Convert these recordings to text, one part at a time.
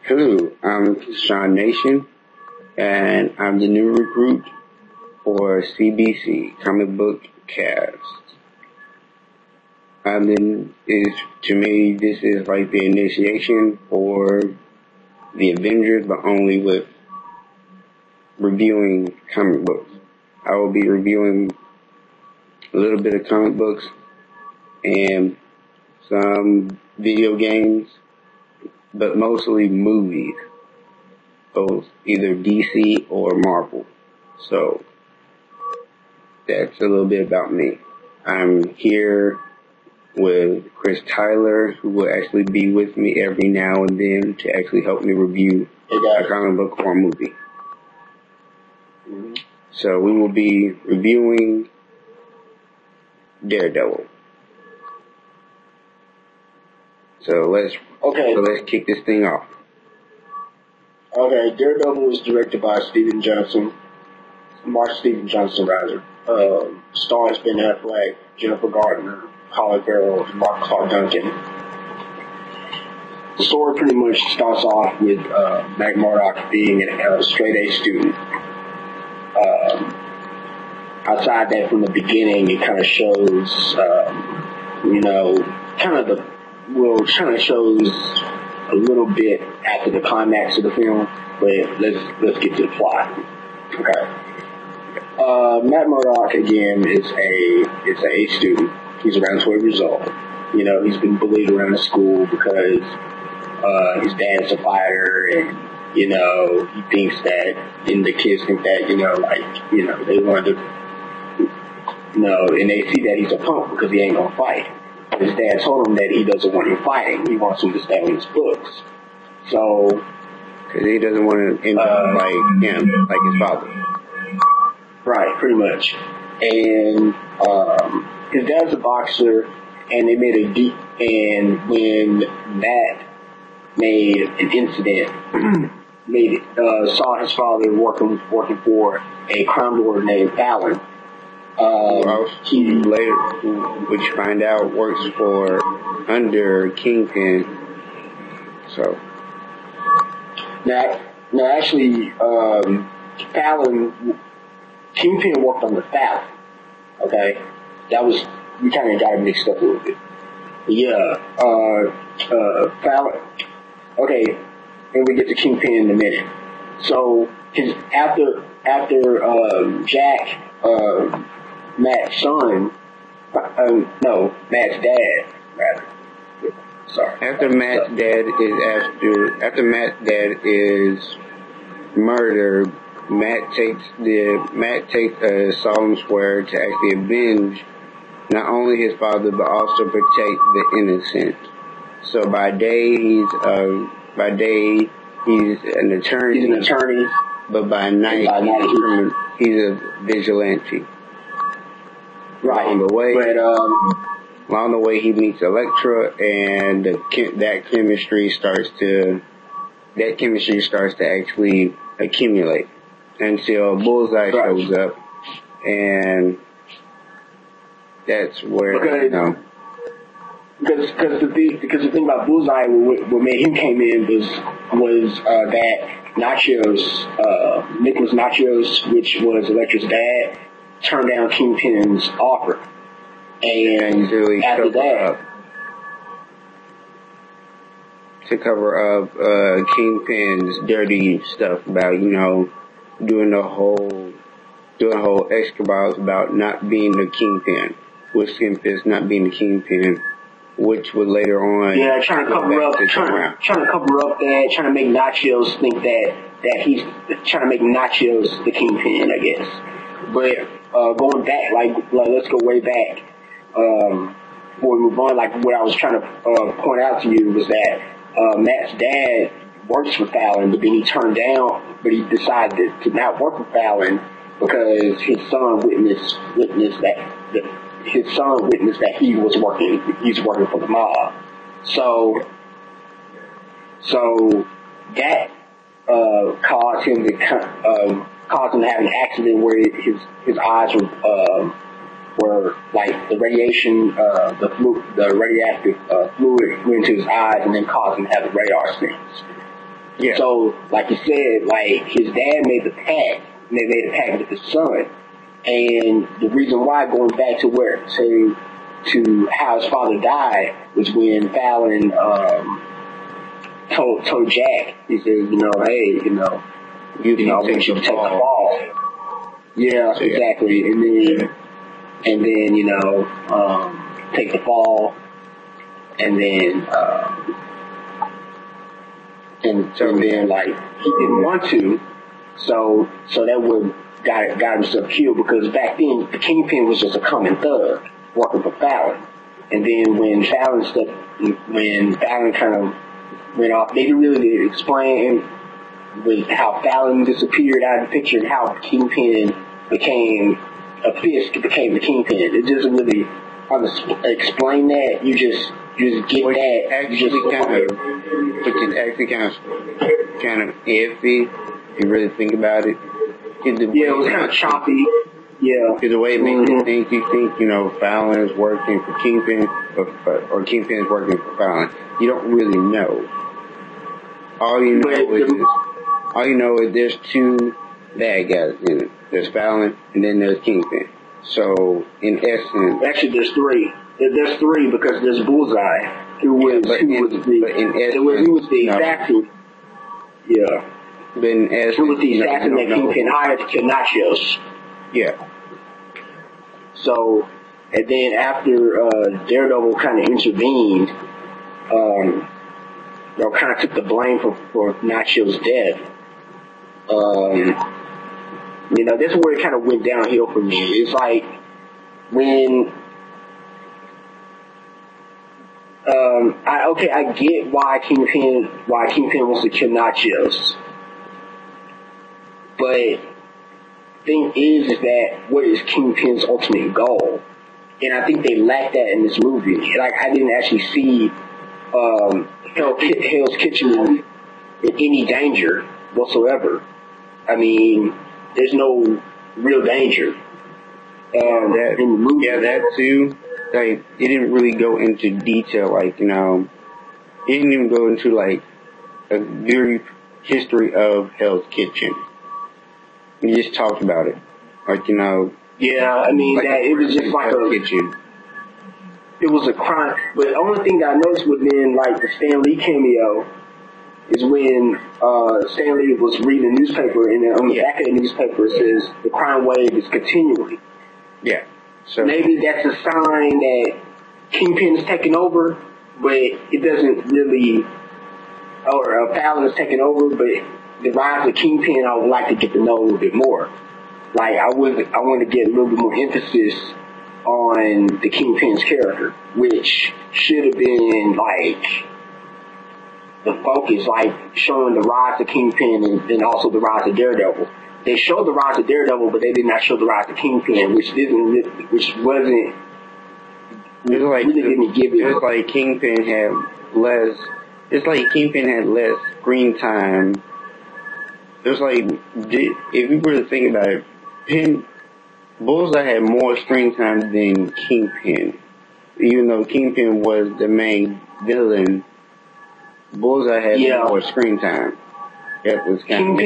Hello, I'm Sean Nation, and I'm the new recruit for CBC, Comic Book Cast. To me, this is like the initiation for the Avengers, but only with reviewing comic books. I will be reviewing a little bit of comic books and some video games, but mostly movies, both either DC or Marvel. So that's a little bit about me. I'm here with Chris Tyler, who will actually be with me every now and then to actually help me review a comic book or a movie. So we will be reviewing DareDevil. So let's kick this thing off. Okay, DareDevil was directed by Mark Steven Johnson, stars Ben Affleck, Jennifer Gardner, Colin Farrell, and Mark Clark Duncan. The story pretty much starts off with Matt Murdock being a straight-A student. Outside that, from the beginning, it kind of shows, shows a little bit after the climax of the film, but let's get to the plot. Okay. Matt Murdock again is a student. He's around 12 years old. He's been bullied around the school because his dad's a fighter, and he thinks that, and the kids think that they want to, and they see that he's a punk because he ain't gonna fight. His dad told him that he doesn't want him fighting. He wants him to stay on his books. So, because he doesn't want to end up like him, like his father. Right, pretty much. And his dad's a boxer, and they made and when Matt made an incident, saw his father working for a crime lord named Fallon. He later, which you find out works under Kingpin. So actually, Kingpin worked on the Fallon. Okay, we kind of got it mixed up a little bit. Yeah, Fallon. Okay, and we get to Kingpin in a minute. So after Jack, Matt's son, Matt's dad, rather. Sorry. After Matt's dad is murdered, Matt takes a solemn swear to actually avenge not only his father but also protect the innocent. So by day he's an attorney. He's an attorney, but by night he's a vigilante. Right. Along the way, he meets Elektra, and that chemistry starts to actually accumulate until Bullseye shows up, and that's where Because the thing about Bullseye, what made him came in was that Nachos, Nicholas Nachos, which was Elektra's dad, turned down Kingpin's offer, and after that, to cover up Kingpin's dirty stuff about doing the whole escabals about not being the Kingpin, with Skin Fist not being the Kingpin, which would later on trying to cover up that, trying to make Nachos think that he's trying to make Nachos the Kingpin, I guess. But going back, let's go way back before we move on. Like what I was trying to point out to you was that Matt's dad works for Fallon, but then he decided to not work for Fallon because his son witnessed that he's working for the mob. So that caused him to have an accident where his eyes were like the radiation, the radioactive fluid went into his eyes and then caused him to have the radar screens. Yeah. So, like you said, like his dad made the pact. And they made a pact with his son. And the reason why, going back to to how his father died, was when Fallon told Jack, he said, hey, I want you to take the fall. Yeah, exactly. And then take the fall, and then and then like he didn't want to, so that would got himself killed, because back then the Kingpin was just a common thug working for Fallon. And then when Fallon kind of went off, they didn't really explain with how Fallon disappeared out of the picture and how Kingpin became a fist, became the Kingpin. It doesn't really explain that. You just get which that. Which is actually kind of iffy if you really think about it. It was kind of choppy. Yeah. Because the way it makes you think, Fallon is working for Kingpin, or Kingpin is working for Fallon. You don't really know. All you know is there's two bad guys in it. There's Fallon, and then there's Kingpin. So, in essence... Actually, there's three. There's three, because there's Bullseye, who was the assassin. Yeah. But in essence... Who was the assassin that Kingpin hired to kill Nachos. Yeah. So, and then after Daredevil kind of intervened, kind of took the blame for Nacho's death. That's where it kind of went downhill for me. It's like when I get why Kingpin wants to kill Nachos, but thing is that what is Kingpin's ultimate goal? And I think they lack that in this movie. Like, I didn't actually see Hell's Kitchen in any danger whatsoever. I mean, there's no real danger in the movie. Yeah, that too. Like, it didn't really go into detail. Like, it didn't even go into like a brief history of Hell's Kitchen. We just talked about it. Like, Yeah, I mean, like it was just like kitchen. It was a crime. But the only thing that I noticed within, like, the Stan Lee cameo is when Stan Lee was reading the newspaper, and then on the back of the newspaper it says, the crime wave is continuing. Yeah. So maybe that's a sign that Kingpin is taking over, but it doesn't really, or Fallon is taking over, but the rise of Kingpin, I would like to get to know a little bit more. Like, I want to get a little bit more emphasis on the Kingpin's character, which should have been, like, the focus, like, showing the rise of Kingpin and also the rise of Daredevil. They showed the rise of Daredevil, but they did not show the rise of Kingpin, which wasn't, really didn't give it. It's like Kingpin had less screen time. It was like, if you were to think about it, Bullseye had more screen time than Kingpin. Even though Kingpin was the main villain, Bullseye had more screen time. That was kind of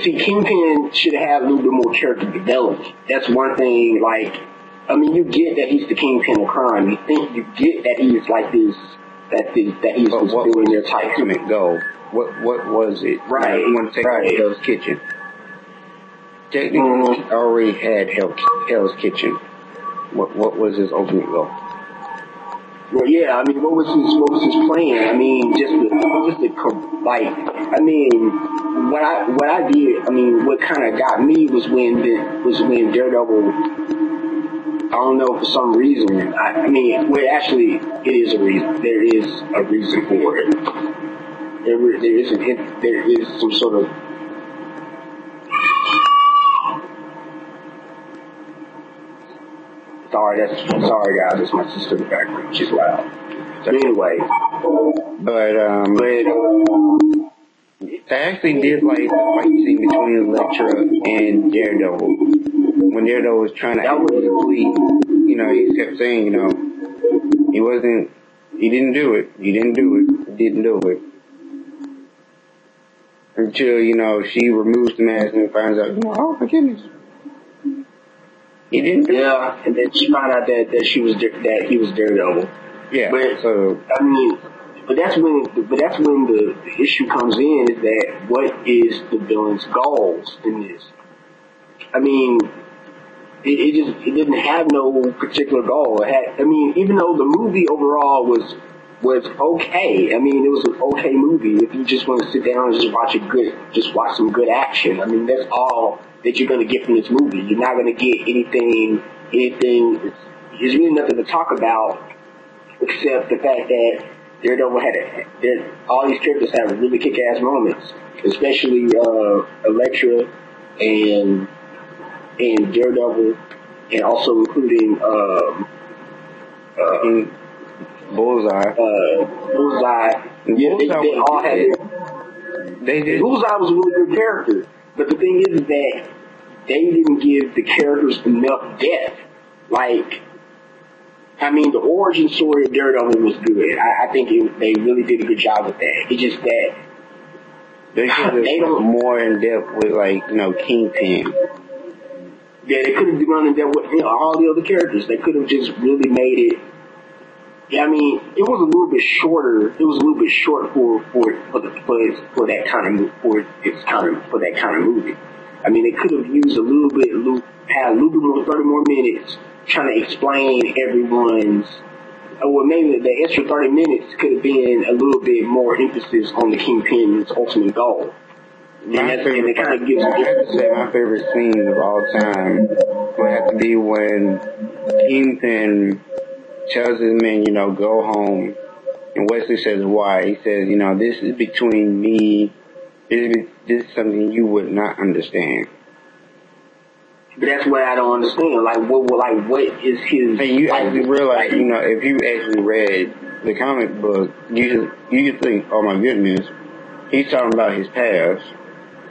see, Kingpin should have a little bit more character development. That's one thing, like, I mean, you get that he's the Kingpin of crime. You get that he's like this, that he's this billionaire type. Ultimate goal. What was it? Right. You want to take Hell's Kitchen. Technically, he already had Hell's Kitchen. What was his ultimate goal? Well, yeah, I mean, what was his plan? I mean, what I did, I mean, what kind of got me was when Daredevil, I don't know, for some reason, actually, it is a reason. There is a reason for it. There is some sort of, sorry guys, it's my sister in the background. She's loud. So anyway, but I actually did like the fight scene between Elektra and Daredevil. When Daredevil was trying to flee, he kept saying, he didn't do it. didn't do it. Until, she removes the mask and finds out, oh my goodness. He didn't do it. Yeah, and then she found out that he was Daredevil. Yeah. But, So, I mean, but that's when the issue comes in, is that what is the villain's goals in this? I mean, it didn't have no particular goal. Even though the movie overall was okay. I mean, it was an okay movie. If you just want to sit down and just watch some good action. I mean, that's all that you're going to get from this movie. You're not going to get anything. There's really nothing to talk about except the fact that Daredevil all these characters have really kick-ass moments, especially Elektra and Daredevil, and also including Bullseye. Bullseye. Yeah, they all had it. Bullseye was a really good character, but the thing is that they didn't give the characters enough depth. The origin story of Daredevil was good. I think they really did a good job with that. It's just that they don't more in depth with Kingpin. Yeah, they could have gone in depth with all the other characters. They could have just really made it. Yeah, I mean, it was a little bit shorter. It was a little bit short for that kind of movie. I mean, they could have used had a little bit more, 30 more minutes trying to explain everyone's. Or maybe the extra 30 minutes could have been a little bit more emphasis on the Kingpin's ultimate goal. My favorite scene of all time would have to be when Kingpin tells his men, go home. And Wesley says, why? He says, this is between me. This is something you would not understand. But that's what I don't understand. What is his... And you actually realize, if you actually read the comic book, you just think, oh my goodness, he's talking about his past.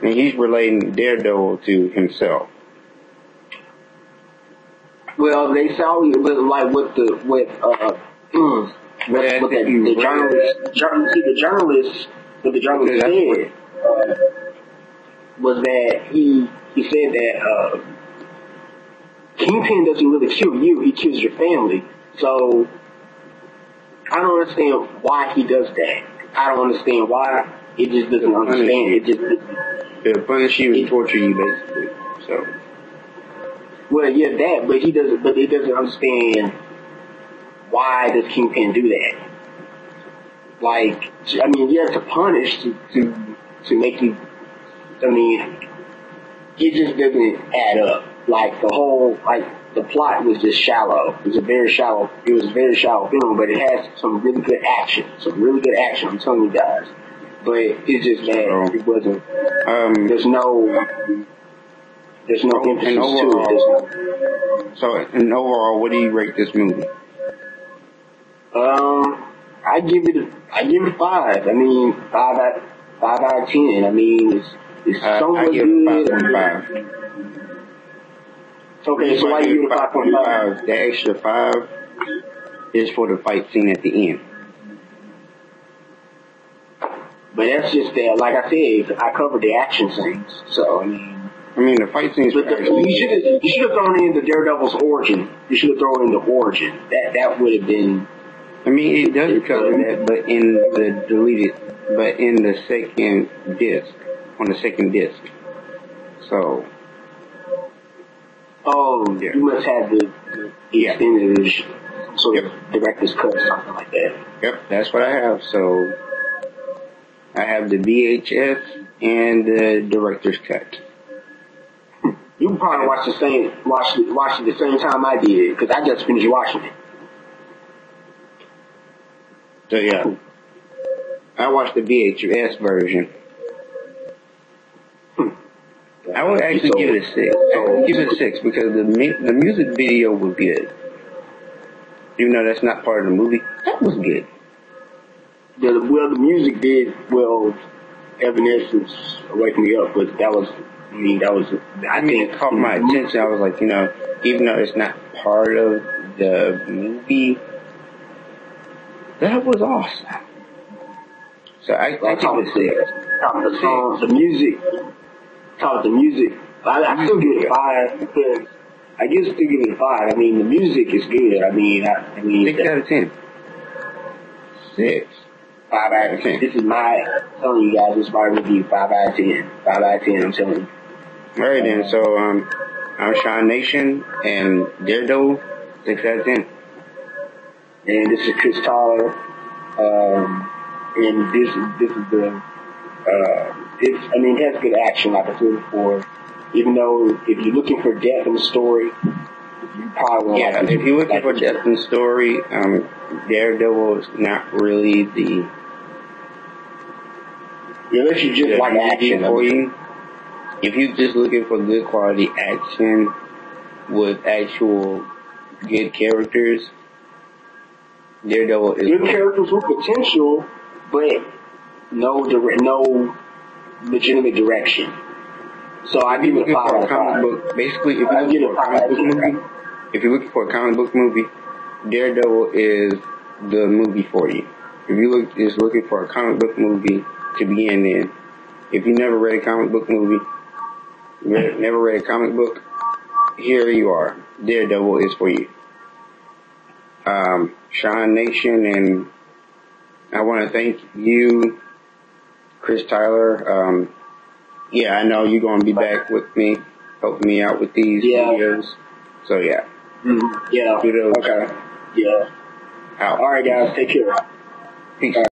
And he's relating Daredevil to himself. Well, they saw the journalist said was that he said that Kingpin doesn't really kill you, he kills your family. So I don't understand why he does that. I don't understand why. It just doesn't understand. It just it'll punish you and torture you, basically. So. Well, yeah, that, but he doesn't. But he doesn't understand why does Kingpin do that. To punish to make you. I mean, it just doesn't add up. The plot was just shallow. It was a very shallow film, but it has some really good action. I'm telling you guys. But it's just that it wasn't. There's no emphasis to it. So, in overall, what do you rate this movie? I give it 5. I mean, 5 out of 10. I mean, it's somewhat I give it 5.5. Okay, so why you give it 5.5? The extra 5 is for the fight scene at the end. But that's just that, like I said, I covered the action scenes. So, I mean the fight scenes. You should have thrown in the Daredevil's origin. You should have thrown in the origin. That would have been. I mean, it does cover that, but in the second disc, on the second disc. So. Oh, yeah. You must have the extended edition. So director's cut or something like that. Yep, that's what I have. So. I have the VHS and the director's cut. You can probably watch it the same time I did, because I just finished watching it. So yeah, I watched the VHS version. I would actually give it a 6. I would give it a 6 because the music video was good. Even though that's not part of the movie, that was good. The music did, Evanescence wake me up, but I think it caught my attention. I was like, even though it's not part of the movie, that was awesome. So I Like Thomas said, the songs, the music, the music. I still give it a 5 because I still give it a 5. I mean, the music is good. I mean, 6 out of 10. 6. 5 out of 10. This is I'm telling you guys, this is my review. 5 out of 10. 5 out of 10. I'm telling you. All right then. So I'm Sean Nation and Daredevil. 6 out of 10. And this is Chris Tyler. And this is the. It has good action, like I said before. Even though if you're looking for depth in the story, you probably won't like it. If you're looking for depth in the story, Daredevil is not really the. Unless you just like action for you. If you're just looking for good quality action with actual good characters, Daredevil is good characters with potential, but no legitimate direction. So I give it a 5 out of 5. Basically, if you're looking for a comic book movie, Daredevil is the movie for you. If you is looking for a comic book movie to begin in, if you never read a comic book movie, never read a comic book, here you are. Daredevil is for you. Sean Nation, and I want to thank you, Chris Tyler. I know you're going to be back with me, helping me out with these videos. So, yeah. Mm-hmm. Yeah. Kudos. Okay. Yeah. Out. All right, guys. Take care. Peace.